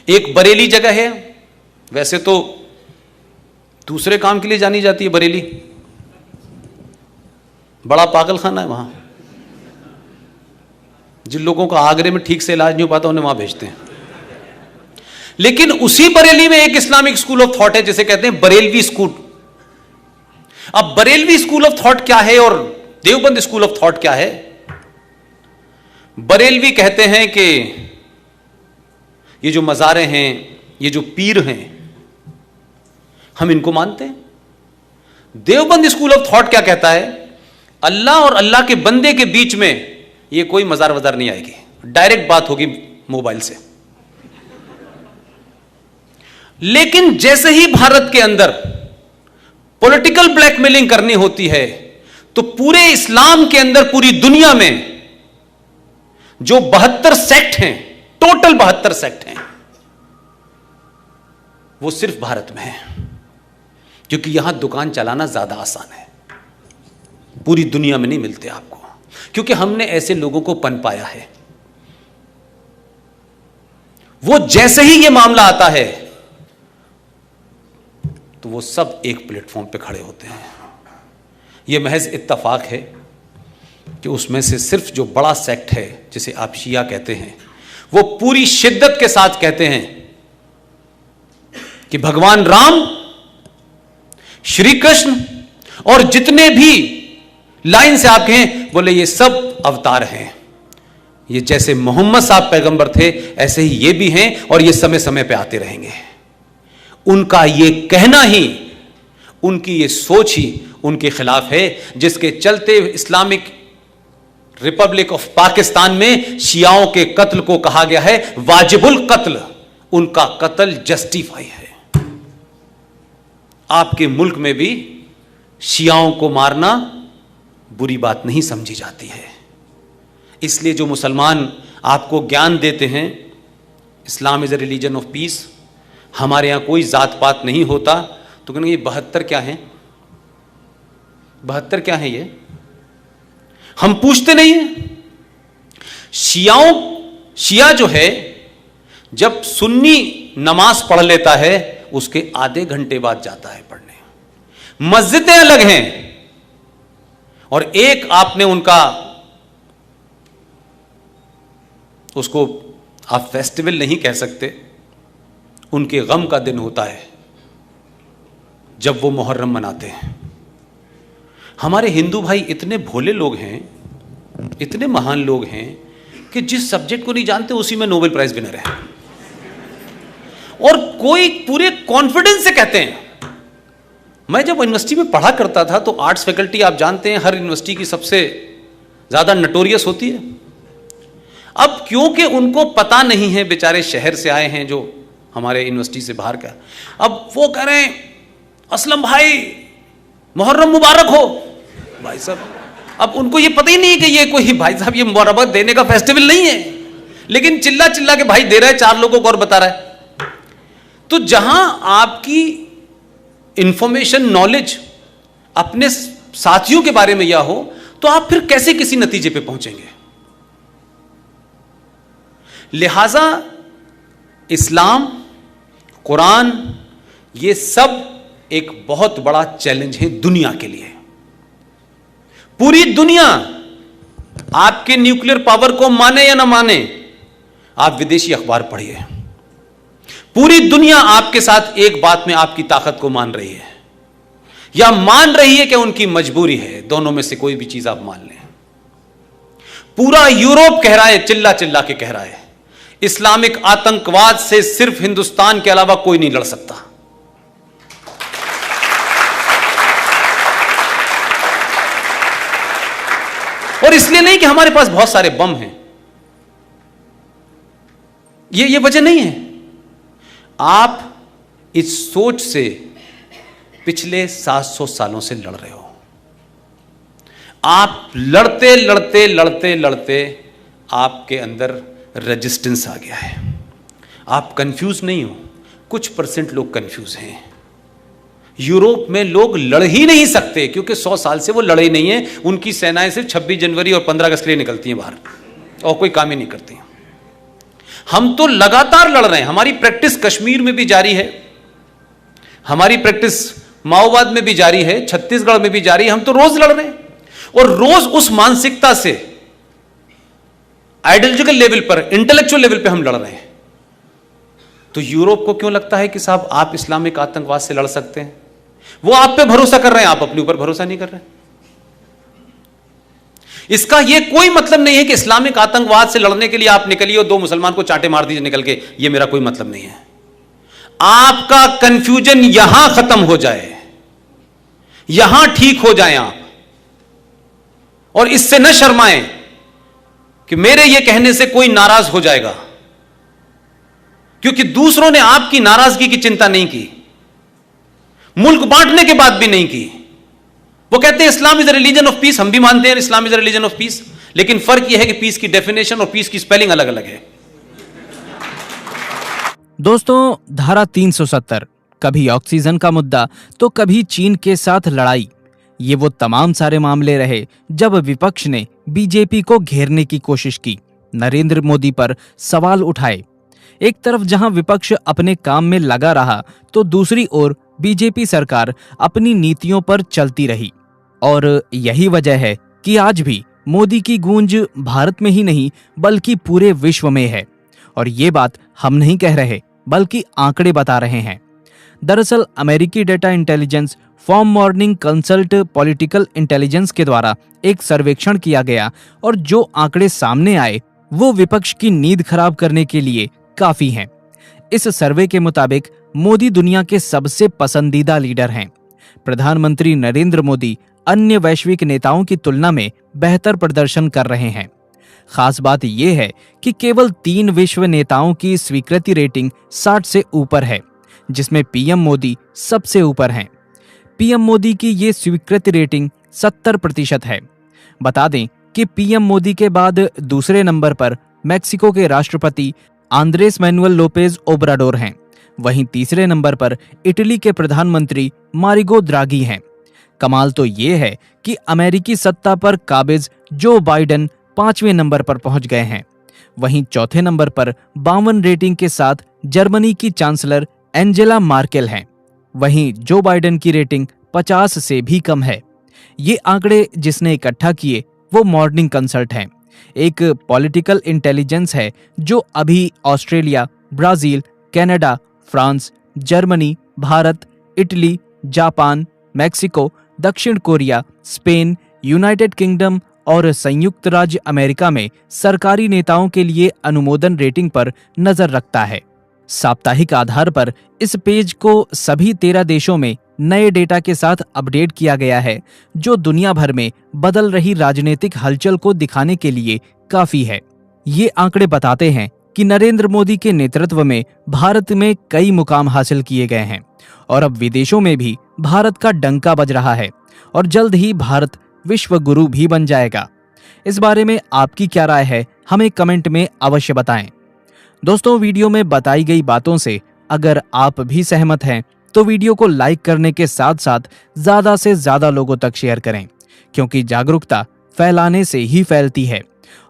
एक बरेली जगह है, वैसे तो दूसरे काम के लिए जानी जाती है बरेली, बड़ा पागल खाना है वहां। जिन लोगों का आगरे में ठीक से इलाज नहीं हो पाता उन्हें वहां भेजते हैं। लेकिन उसी बरेली में एक इस्लामिक स्कूल ऑफ थॉट है जिसे कहते हैं बरेलवी स्कूल। अब बरेलवी स्कूल ऑफ थॉट क्या है और देवबंद स्कूल ऑफ थॉट क्या है? बरेलवी कहते हैं कि ये जो मज़ारे हैं, ये जो पीर हैं, हम इनको मानते हैं। देवबंद स्कूल ऑफ थॉट क्या कहता है? अल्लाह और अल्लाह के बंदे के बीच में ये कोई मजार वजार नहीं आएगी, डायरेक्ट बात होगी मोबाइल से। लेकिन जैसे ही भारत के अंदर पॉलिटिकल ब्लैकमेलिंग करनी होती है तो पूरे इस्लाम के अंदर, पूरी दुनिया में जो 72 सेक्ट हैं, टोटल 72 सेक्ट हैं, वो सिर्फ भारत में है, क्योंकि यहां दुकान चलाना ज्यादा आसान है। पूरी दुनिया में नहीं मिलते आपको, क्योंकि हमने ऐसे लोगों को पनपाया है। वो जैसे ही ये मामला आता है तो वो सब एक प्लेटफॉर्म पे खड़े होते हैं। ये महज इत्तफाक है कि उसमें से सिर्फ जो बड़ा सेक्ट है, जिसे आप शिया कहते हैं, वो पूरी शिद्दत के साथ कहते हैं कि भगवान राम, श्री कृष्ण और जितने भी लाइन से आप कहें, बोले ये सब अवतार हैं। ये जैसे मोहम्मद साहब पैगंबर थे ऐसे ही ये भी हैं और ये समय समय पे आते रहेंगे। उनका ये कहना ही, उनकी ये सोच ही उनके खिलाफ है, जिसके चलते इस्लामिक रिपब्लिक ऑफ पाकिस्तान में शियाओं के कत्ल को कहा गया है वाजिबुल कत्ल। उनका कत्ल जस्टिफाई है। आपके मुल्क में भी शियाओं को मारना बुरी बात नहीं समझी जाती है। इसलिए जो मुसलमान आपको ज्ञान देते हैं Islam is a religion of peace, हमारे यहां कोई जात पात नहीं होता, तो कहेंगे ये 72 क्या है, 72 क्या है ये? हम पूछते नहीं है। शिया जो है, जब सुन्नी नमाज पढ़ लेता है उसके आधे घंटे बाद जाता है पढ़ने। मस्जिदें अलग हैं, और एक आपने उनका, उसको आप फेस्टिवल नहीं कह सकते, उनके गम का दिन होता है जब वो मुहर्रम मनाते हैं। हमारे हिंदू भाई इतने भोले लोग हैं, इतने महान लोग हैं कि जिस सब्जेक्ट को नहीं जानते उसी में नोबेल प्राइज विनर है, और कोई पूरे कॉन्फिडेंस से कहते हैं। मैं जब यूनिवर्सिटी में पढ़ा करता था तो आर्ट्स फैकल्टी, आप जानते हैं हर यूनिवर्सिटी की सबसे ज्यादा नटोरियस होती है। अब क्योंकि उनको पता नहीं है, बेचारे शहर से आए हैं जो हमारे यूनिवर्सिटी से बाहर का, अब वो कह रहे हैं असलम भाई मुहर्रम मुबारक हो। भाई साहब, अब उनको ये पता ही नहीं कि ये कोई, भाई साहब ये मुबारक देने का फेस्टिवल नहीं है, लेकिन चिल्ला चिल्ला के भाई दे रहा है, 4 लोगों को और बता रहा है। तो जहां आपकी इंफॉर्मेशन, नॉलेज अपने साथियों के बारे में यह हो, तो आप फिर कैसे किसी नतीजे पे पहुंचेंगे? लिहाजा इस्लाम, कुरान, ये सब एक बहुत बड़ा चैलेंज है दुनिया के लिए। पूरी दुनिया आपके न्यूक्लियर पावर को माने या ना माने, आप विदेशी अखबार पढ़िए, पूरी दुनिया आपके साथ एक बात में आपकी ताकत को मान रही है, या मान रही है कि उनकी मजबूरी है। दोनों में से कोई भी चीज आप मान लें। पूरा यूरोप कह रहा है, चिल्ला चिल्ला के कह रहा है, इस्लामिक आतंकवाद से सिर्फ हिंदुस्तान के अलावा कोई नहीं लड़ सकता। और इसलिए नहीं कि हमारे पास बहुत सारे बम हैं, ये वजह नहीं है। आप इस सोच से पिछले 700 सालों से लड़ रहे हो। आप लड़ते लड़ते लड़ते लड़ते आपके अंदर रेजिस्टेंस आ गया है। आप कंफ्यूज नहीं हो, कुछ % लोग कंफ्यूज हैं। यूरोप में लोग लड़ ही नहीं सकते क्योंकि 100 साल से वो लड़े ही नहीं है। उनकी सेनाएं सिर्फ 26 जनवरी और 15 अगस्त के लिए निकलती हैं बाहर, और कोई काम ही नहीं करती हैं। हम तो लगातार लड़ रहे हैं। हमारी प्रैक्टिस कश्मीर में भी जारी है, हमारी प्रैक्टिस माओवाद में भी जारी है, छत्तीसगढ़ में भी जारी है। हम तो रोज लड़ रहे हैं और रोज उस मानसिकता से आइडियोलॉजिकल लेवल पर, इंटेलेक्चुअल लेवल पे हम लड़ रहे हैं। तो यूरोप को क्यों लगता है कि साहब आप इस्लामिक आतंकवाद से लड़ सकते हैं? वो आप पे भरोसा कर रहे हैं, आप अपने ऊपर भरोसा नहीं कर रहे हैं। इसका यह कोई मतलब नहीं है कि इस्लामिक आतंकवाद से लड़ने के लिए आप निकलिए और 2 मुसलमान को चांटे मार दीजिए निकल के, यह मेरा कोई मतलब नहीं है। आपका कंफ्यूजन यहां खत्म हो जाए, यहां ठीक हो जाए आप, और इससे न शर्माएं कि मेरे यह कहने से कोई नाराज हो जाएगा, क्योंकि दूसरों ने आपकी नाराजगी की चिंता नहीं की, मुल्क बांटने के बाद भी नहीं की। वो कहते हैं Islam is a religion of peace, हम भी मानते हैं Islam is a religion of peace, लेकिन फर्क यह है कि पीस की डेफिनेशन और पीस की स्पेलिंग अलग अलग है। दोस्तों, धारा 370, कभी ऑक्सीजन का मुद्दा तो कभी चीन के साथ लड़ाई, ये वो तमाम सारे मामले रहे जब विपक्ष ने बीजेपी को घेरने की कोशिश की, नरेंद्र मोदी पर सवाल उठाए। एक तरफ जहां विपक्ष अपने काम में लगा रहा तो दूसरी ओर बीजेपी सरकार अपनी नीतियों पर चलती रही। और यही वजह है कि आज भी मोदी की गूंज भारत में ही नहीं बल्कि पूरे विश्व में है। और ये बात हम नहीं कह रहे बल्कि आंकड़े बता रहे हैं। दरअसल अमेरिकी data intelligence form morning consult political intelligence के द्वारा एक सर्वेक्षण किया गया और जो आंकड़े सामने आए वो विपक्ष की नींद खराब करने के लिए काफी हैं। इस सर्वे के मुताबिक मोदी दुनिया के सबसे पसंदीदा लीडर हैं। प्रधानमंत्री नरेंद्र मोदी अन्य वैश्विक नेताओं की तुलना में बेहतर प्रदर्शन कर रहे हैं। खास बात यह है कि केवल 3 विश्व नेताओं की स्वीकृति रेटिंग 60 से ऊपर है, जिसमें पीएम मोदी सबसे ऊपर हैं। पीएम मोदी की ये स्वीकृति रेटिंग 70% है। बता दें कि पीएम मोदी के बाद दूसरे नंबर पर मेक्सिको के राष्ट्रपति आंद्रेस मैनुअल लोपेज ओब्राडोर हैं। वहीं तीसरे नंबर पर इटली के प्रधानमंत्री मारिगो द्रागी हैं। कमाल तो ये है कि अमेरिकी सत्ता पर काबिज जो बाइडेन 5वें नंबर पर पहुंच गए हैं। वहीं चौथे नंबर पर 52 रेटिंग के साथ जर्मनी की चांसलर एंजेला मार्केल हैं। वहीं जो बाइडेन की रेटिंग 50 से भी कम है। ये आंकड़े जिसने इकट्ठा किए वो मॉर्निंग कंसल्ट हैं, एक पॉलिटिकल इंटेलिजेंस है जो अभी Australia, Brazil, Canada, France, Germany, Bharat, Italy, Japan, Mexico, दक्षिण कोरिया, स्पेन, यूनाइटेड किंगडम और संयुक्त राज्य अमेरिका में सरकारी नेताओं के लिए अनुमोदन रेटिंग पर नजर रखता है। साप्ताहिक आधार पर इस पेज को सभी 13 देशों में नए डेटा के साथ अपडेट किया गया है, जो दुनिया भर में बदल रही राजनीतिक हलचल को दिखाने के लिए काफी है। ये आंकड़े बताते हैं कि नरेंद्र मोदी के नेतृत्व में भारत में कई मुकाम हासिल किए गए हैं और अब विदेशों में भी भारत का डंका बज रहा है और जल्द ही भारत विश्व गुरु भी बन जाएगा। इस बारे में आपकी क्या राय है, हमें कमेंट में अवश्य बताएं। दोस्तों, वीडियो में बताई गई बातों से अगर आप भी सहमत हैं तो वीडियो को लाइक करने के साथ साथ ज्यादा से ज्यादा लोगों तक शेयर करें, क्योंकि जागरूकता फैलाने से ही फैलती है।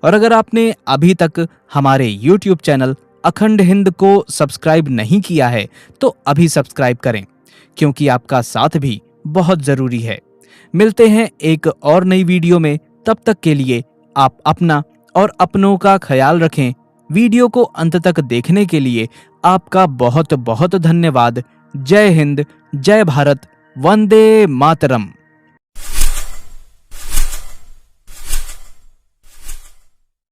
और अगर आपने अभी तक हमारे YouTube चैनल अखंड हिंद को सब्सक्राइब नहीं किया है तो अभी सब्सक्राइब करें, क्योंकि आपका साथ भी बहुत जरूरी है। मिलते हैं एक और नई वीडियो में, तब तक के लिए आप अपना और अपनों का ख्याल रखें। वीडियो को अंत तक देखने के लिए आपका बहुत बहुत धन्यवाद। जय हिंद, जय भारत, वंदे मातरम।